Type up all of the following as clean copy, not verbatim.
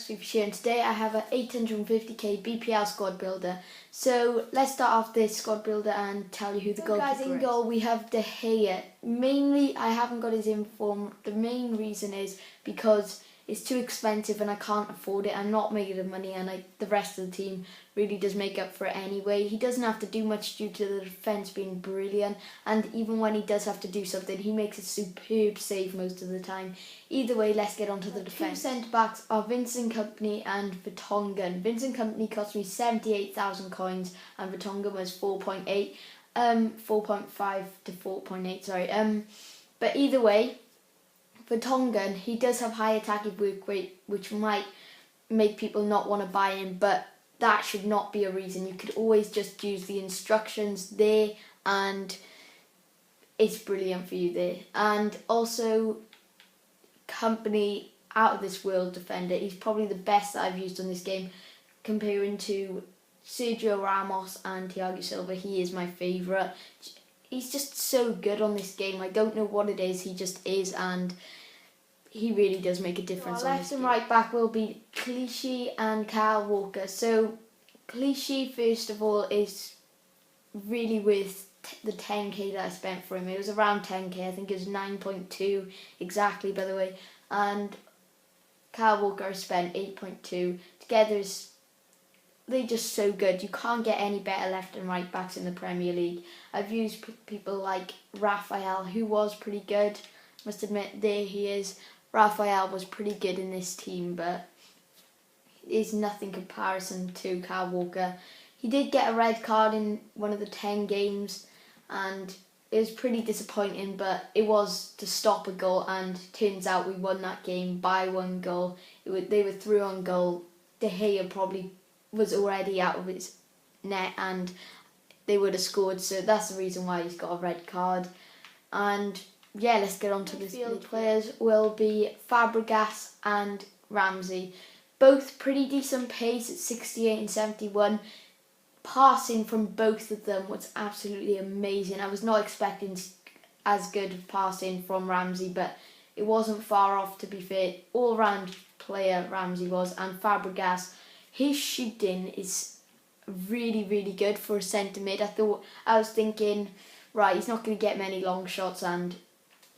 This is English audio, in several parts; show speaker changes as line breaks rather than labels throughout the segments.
Fifa here, and today I have an 850k BPL squad builder. So let's start off this squad builder and tell you who the goalkeeper is. In goal we have De Gea. Mainly I haven't got his inform. The main reason is because it's too expensive and I can't afford it. I'm not making the money, and the rest of the team really does make up for it anyway. He doesn't have to do much due to the defence being brilliant, and even when he does have to do something, he makes a superb save most of the time. Either way, let's get on to the defence. Two centre-backs are Vincent Kompany and Vertonghen. Vincent Kompany cost me 78,000 coins and Vertonghen was 4.5 to 4.8, sorry. But either way, Vertonghen, he does have high attacking work rate, which might make people not want to buy him, but that should not be a reason. You could always just use the instructions there, and it's brilliant for you there. And also, Kompany, out of this world defender. He's probably the best that I've used on this game, comparing to Sergio Ramos and Thiago Silva. He is my favourite. He's just so good on this game. I don't know what it is, he just is, and he really does make a difference. Our left and right back will be Clichy and Kyle Walker. So Clichy, first of all, is really worth the 10k that I spent for him. It was around 10k, I think it was 9.2 exactly, by the way. And Kyle Walker I spent 8.2. Together, they're just so good. You can't get any better left and right backs in the Premier League. I've used people like Raphael, who was pretty good. Must admit, there he is. Raphael was pretty good in this team, but is nothing comparison to Kyle Walker. He did get a red card in one of the 10 games, and it was pretty disappointing, but it was to stop a goal, and turns out we won that game by 1 goal. They were through on goal. De Gea probably was already out of his net and they would have scored, so that's the reason why he's got a red card. And yeah, let's get on to this. Midfield players will be Fabregas and Ramsey. Both pretty decent pace at 68 and 71. Passing from both of them was absolutely amazing. I was not expecting as good of passing from Ramsey, but it wasn't far off, to be fair. All-round player Ramsey was, and Fabregas, his shooting is really, really good for a centre mid. I was thinking, right, he's not going to get many long shots, and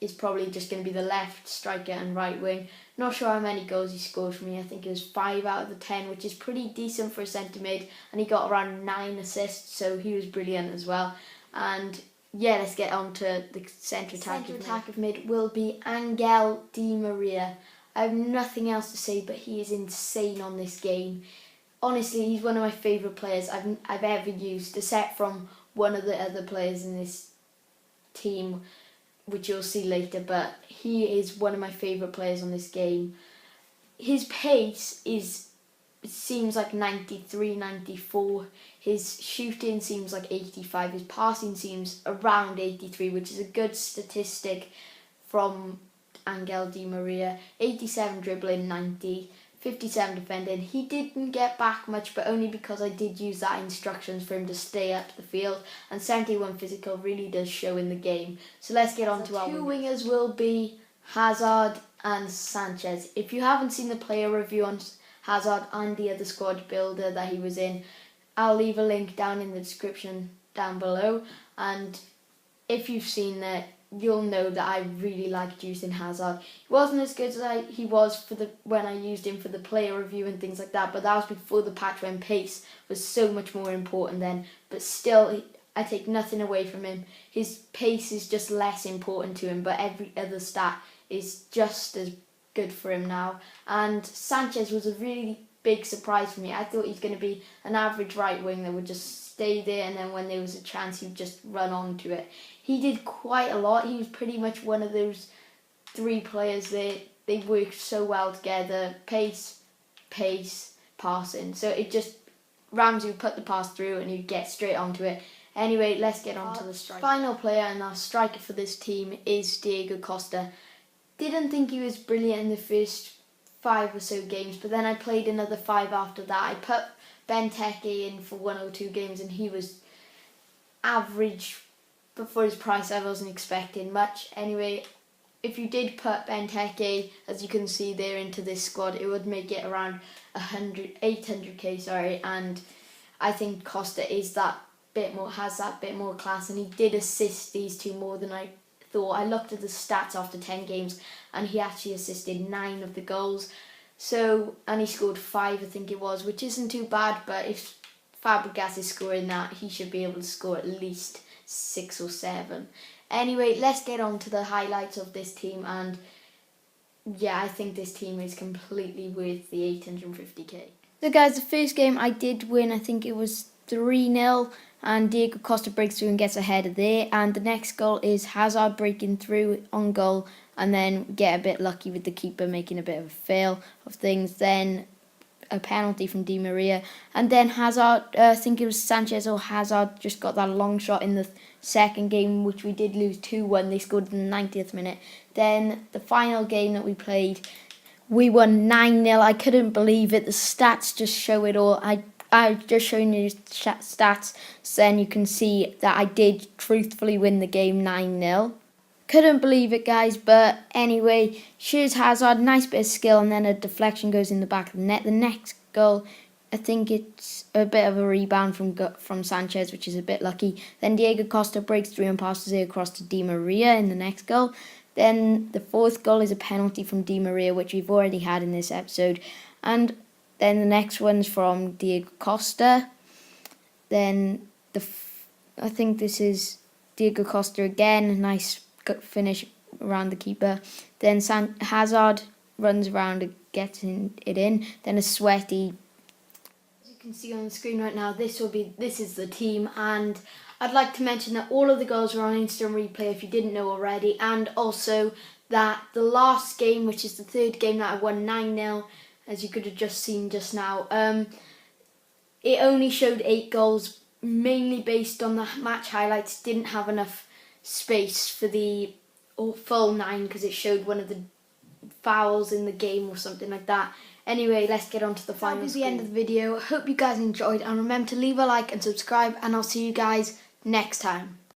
is probably just going to be the left striker and right wing. Not sure how many goals he scored for me. I think it was 5 out of the 10, which is pretty decent for a centre mid, and he got around 9 assists, so he was brilliant as well. And yeah, let's get on to the centre attack of mid will be Angel Di Maria. I have nothing else to say, but he is insane on this game. Honestly, he's one of my favourite players I've ever used, except from one of the other players in this team, which you'll see later, but he is one of my favourite players on this game. His pace seems like 93, 94. His shooting seems like 85. His passing seems around 83, which is a good statistic from Angel Di Maria. 87 dribbling, 90. 57 defending. He didn't get back much, but only because I did use that instructions for him to stay up the field, and 71 physical really does show in the game. So let's get on to our two wingers will be Hazard and Sanchez. If you haven't seen the player review on Hazard and the other squad builder that he was in, I'll leave a link down in the description down below, and if you've seen that, you'll know that I really liked using Hazard. He wasn't as good as he was when I used him for the player review and things like that, but that was before the patch when pace was so much more important then. But still, I take nothing away from him. His pace is just less important to him, but every other stat is just as good for him now. And Sanchez was a really big surprise for me. I thought he's going to be an average right wing that would just stay there, and then when there was a chance he'd just run onto it. He did quite a lot. He was pretty much one of those 3 players there. They worked so well together. Pace, passing. So it just, Ramsey would put the pass through and he'd get straight onto it. Anyway, let's get on to the striker. Final player and our striker for this team is Diego Costa. Didn't think he was brilliant in the first 5 or so games, but then I played another 5 after that. I put Benteke in for 1 or 2 games and he was average, but for his price I wasn't expecting much. Anyway, if you did put Benteke, as you can see there, into this squad, it would make it around 800k, sorry, and I think Costa is has that bit more class, and he did assist these two more than I thought. I looked at the stats after 10 games, and he actually assisted 9 of the goals. So, and he scored 5, I think it was, which isn't too bad, but if Fabregas is scoring that, he should be able to score at least 6 or 7. Anyway, let's get on to the highlights of this team, and yeah, I think this team is completely worth the 850k. So guys, the first game I did win, I think it was 3-0, and Diego Costa breaks through and gets ahead of there, and the next goal is Hazard breaking through on goal, and then get a bit lucky with the keeper making a bit of a fail of things. Then a penalty from Di Maria, and then Hazard, I think it was Sanchez or Hazard, just got that long shot in the second game, which we did lose 2-1. They scored in the 90th minute. Then the final game that we played, we won 9-0. I couldn't believe it. The stats just show it all. I've just shown you stats, so then you can see that I did truthfully win the game 9-0. Couldn't believe it, guys, but anyway, here's Hazard, nice bit of skill, and then a deflection goes in the back of the net. The next goal, I think it's a bit of a rebound from Sanchez, which is a bit lucky. Then Diego Costa breaks through and passes it across to Di Maria in the next goal. Then the fourth goal is a penalty from Di Maria, which we've already had in this episode. And then the next one's from Diego Costa. Then I think this is Diego Costa again, nice finish around the keeper. Then Hazard runs around and gets it in. Then a sweaty. As you can see on the screen right now, this is the team, and I'd like to mention that all of the goals are on instant replay if you didn't know already, and also that the last game, which is the third game that I won 9-0, as you could have just seen just now, it only showed 8 goals, mainly based on the match highlights. Didn't have enough space for the full 9 because it showed one of the fouls in the game or something like that. Anyway, let's get on to the final. That'll be the end of the video. Hope you guys enjoyed, and remember to leave a like and subscribe, and I'll see you guys next time.